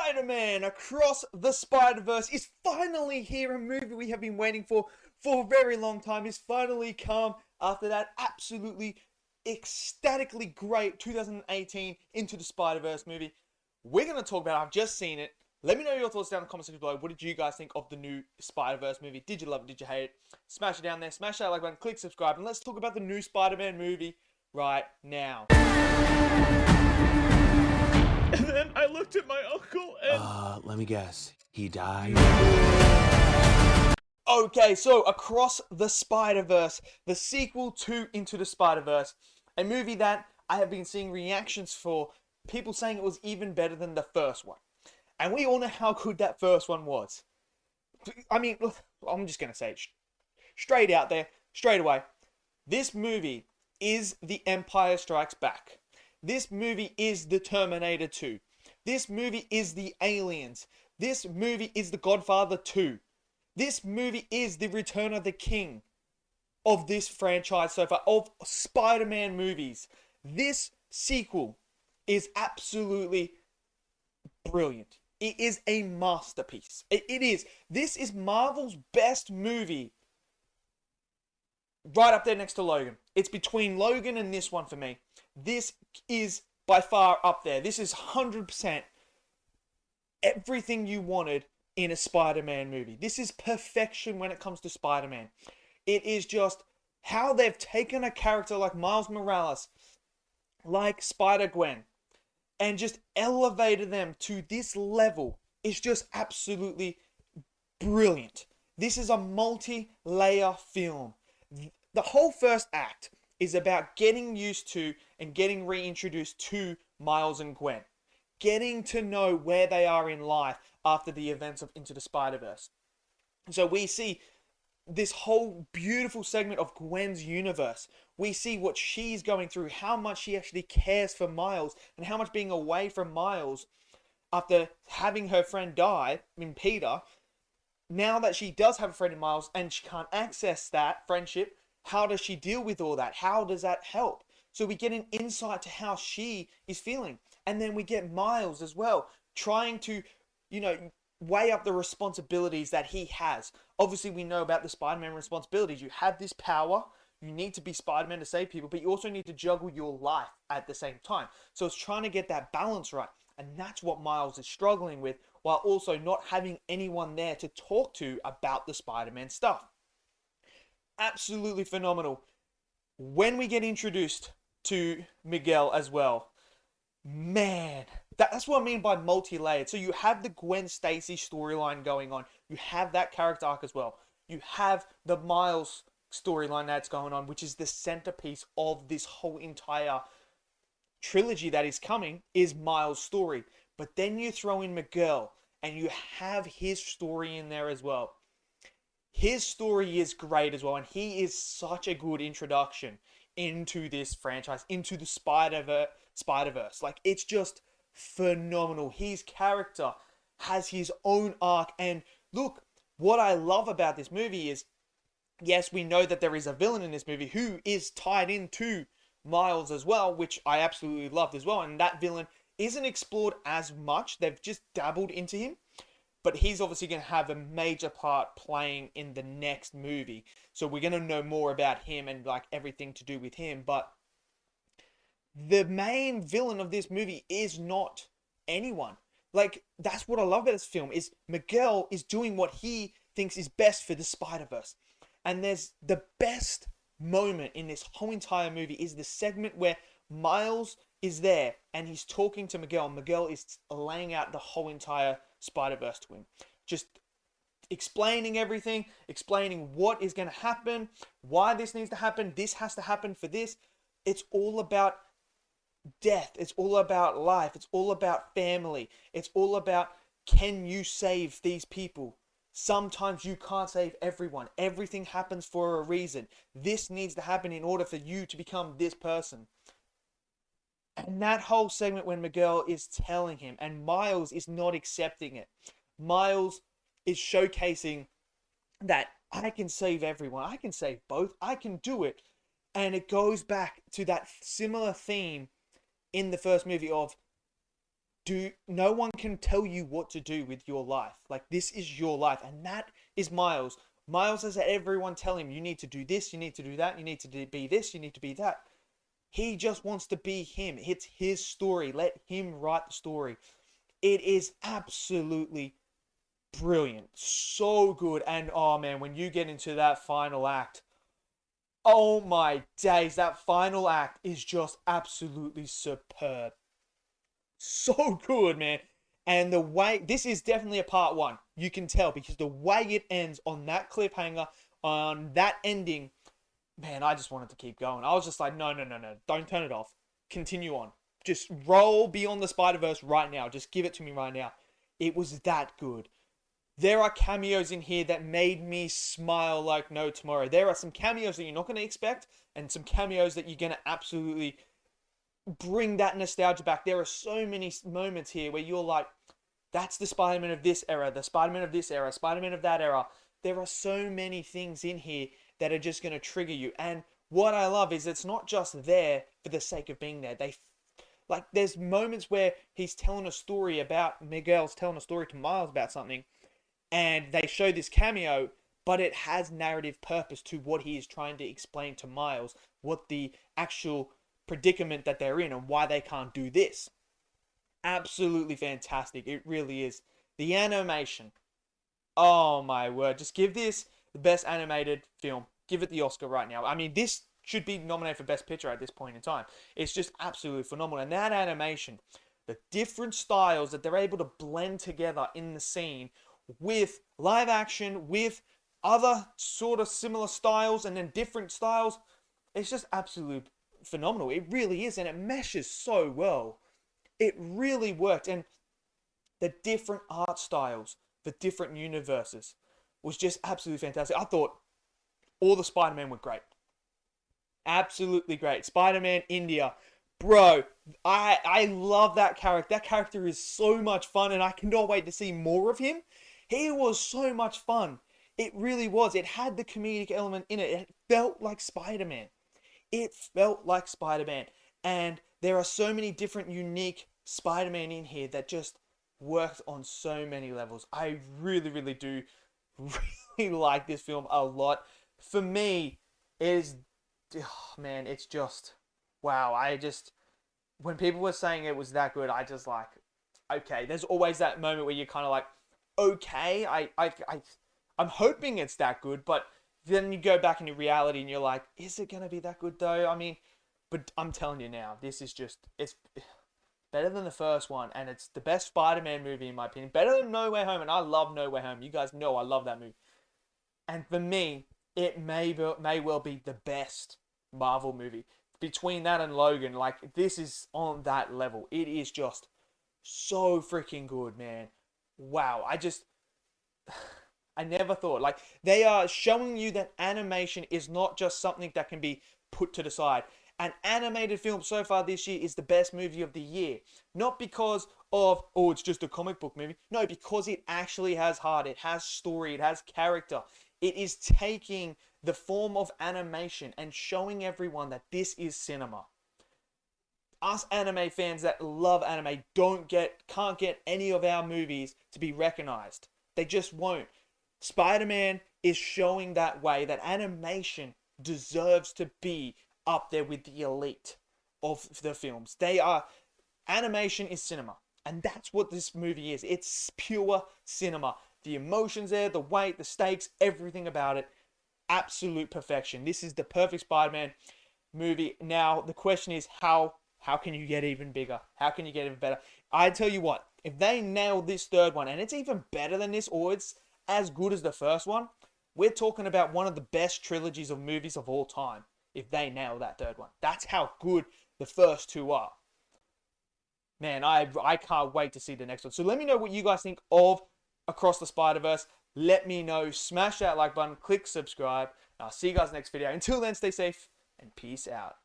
Spider-Man Across the Spider-Verse is finally here. A movie we have been waiting for a very long time is finally come after that absolutely ecstatically great 2018 Into the Spider-Verse movie. We're going to talk about it. I've just seen it. Let me know your thoughts down in the comment section below. What did you guys think of the new Spider-Verse movie? Did you love it? Did you hate it? Smash it down there. Smash that like button. Click subscribe. And let's talk about the new Spider-Man movie right now. And then I looked at my uncle and... let me guess. He died? Okay, so Across the Spider-Verse, the sequel to Into the Spider-Verse, a movie that I have been seeing reactions for, people saying it was even better than the first one. And we all know how good that first one was. I mean, I'm just going to say it straight out there, straight away. This movie is The Empire Strikes Back. This movie is The Terminator 2. This movie is The Aliens. This movie is The Godfather 2. This movie is the Return of the King of this franchise so far, of Spider-Man movies. This sequel is absolutely brilliant. It is a masterpiece. It is. This is Marvel's best movie. Right up there next to Logan. It's between Logan and this one for me. This is by far up there. This is 100% everything you wanted in a Spider-Man movie. This is perfection when it comes to Spider-Man. It is just how they've taken a character like Miles Morales, like Spider-Gwen, and just elevated them to this level. It's just absolutely brilliant. This is a multi-layer film. The whole first act is about getting used to and getting reintroduced to Miles and Gwen. Getting to know where they are in life after the events of Into the Spider-Verse. So we see this whole beautiful segment of Gwen's universe. We see what she's going through, how much she actually cares for Miles, and how much being away from Miles after having her friend die, Peter, now that she does have a friend in Miles and she can't access that friendship, how does she deal with all that? How does that help? So we get an insight to how she is feeling. And then we get Miles as well, trying to, weigh up the responsibilities that he has. Obviously, we know about the Spider-Man responsibilities. You have this power. You need to be Spider-Man to save people, but you also need to juggle your life at the same time. So it's trying to get that balance right. And that's what Miles is struggling with, while also not having anyone there to talk to about the Spider-Man stuff. Absolutely phenomenal. When we get introduced to Miguel as well, man, that's what I mean by multi-layered. So you have the Gwen Stacy storyline going on. You have that character arc as well. You have the Miles storyline that's going on, which is the centerpiece of this whole entire trilogy that is coming, is Miles' story. But then you throw in Miguel, and you have his story in there as well. His story is great as well, and he is such a good introduction into this franchise, into the Spider-Verse. Like, it's just phenomenal. His character has his own arc, and look, what I love about this movie is, yes, we know that there is a villain in this movie who is tied into Miles as well, which I absolutely loved as well, and that villain isn't explored as much. They've just dabbled into him. But he's obviously going to have a major part playing in the next movie. So we're going to know more about him and like everything to do with him. But the main villain of this movie is not anyone. Like, that's what I love about this film, is Miguel is doing what he thinks is best for the Spider-Verse. And there's the best moment in this whole entire movie is the segment where Miles is there and he's talking to Miguel. Miguel is laying out the whole entire Spider-Verse to him. Just explaining everything, explaining what is going to happen, why this needs to happen, this has to happen for this. It's all about death. It's all about life. It's all about family. It's all about, can you save these people? Sometimes you can't save everyone. Everything happens for a reason. This needs to happen in order for you to become this person. And that whole segment when Miguel is telling him, and Miles is not accepting it. Miles is showcasing that I can save everyone. I can save both. I can do it. And it goes back to that similar theme in the first movie of, no one can tell you what to do with your life. Like, this is your life, and that is Miles. Miles has everyone tell him, you need to do this, you need to do that, you need to be this, you need to be that. He just wants to be him. It's his story. Let him write the story. It is absolutely brilliant. So good. And oh man, when you get into that final act, oh my days, that final act is just absolutely superb. So good, man. And the way, this is definitely a part one. You can tell because the way it ends on that cliffhanger, on that ending, man, I just wanted to keep going. I was just like, no, don't turn it off. Continue on. Just roll Beyond the Spider-Verse right now. Just give it to me right now. It was that good. There are cameos in here that made me smile like no tomorrow. There are some cameos that you're not going to expect, and some cameos that you're going to absolutely bring that nostalgia back. There are so many moments here where you're like, that's the Spider-Man of this era, the Spider-Man of this era, Spider-Man of that era. There are so many things in here that are just going to trigger you. And what I love is it's not just there for the sake of being there. There's moments where he's telling a story about, Miguel's telling a story to Miles about something, and they show this cameo, but it has narrative purpose to what he is trying to explain to Miles, what the actual predicament that they're in and why they can't do this. Absolutely fantastic. It really is. The animation. Oh my word. Just give this the best animated film. Give it the Oscar right now. I mean, this should be nominated for Best Picture at this point in time. It's just absolutely phenomenal. And that animation, the different styles that they're able to blend together in the scene with live action, with other sort of similar styles and then different styles, it's just absolutely phenomenal. It really is, and it meshes so well. It really worked, and the different art styles, the different universes was just absolutely fantastic. I thought all the Spider-Man were great. Absolutely great. Spider-Man India. Bro, I love that character. That character is so much fun, and I cannot wait to see more of him. He was so much fun. It really was. It had the comedic element in it. It felt like Spider-Man. It felt like Spider-Man. And there are so many different unique Spider-Man in here that just worked on so many levels. I really, really do really like this film a lot. For me, it is, oh man, it's just, wow. When people were saying it was that good, I just like, okay, there's always that moment where you're kind of like, okay, I'm hoping it's that good, but then you go back into reality and you're like, is it going to be that good though? I mean, but I'm telling you now, this is just, it's better than the first one, and it's the best Spider-Man movie in my opinion. Better than No Way Home, and I love No Way Home. You guys know I love that movie. And for me, it may well be the best Marvel movie. Between that and Logan, like, this is on that level. It is just so freaking good, man. Wow, I never thought. Like, they are showing you that animation is not just something that can be put to the side. An animated film so far this year is the best movie of the year. Not because of, oh, it's just a comic book movie. No, because it actually has heart. It has story. It has character. It is taking the form of animation and showing everyone that this is cinema. Us anime fans that love anime can't get any of our movies to be recognized. They just won't. Spider-Man is showing that way that animation deserves to be up there with the elite of the films. Animation is cinema. And that's what this movie is. It's pure cinema. The emotions there, the weight, the stakes, everything about it. Absolute perfection. This is the perfect Spider-Man movie. Now, the question is, how can you get even bigger? How can you get even better? I tell you what, if they nail this third one, and it's even better than this, or it's as good as the first one, we're talking about one of the best trilogies of movies of all time. If they nail that third one. That's how good the first two are. Man, I can't wait to see the next one. So let me know what you guys think of Across the Spider-Verse. Let me know. Smash that like button. Click subscribe. And I'll see you guys next video. Until then, stay safe and peace out.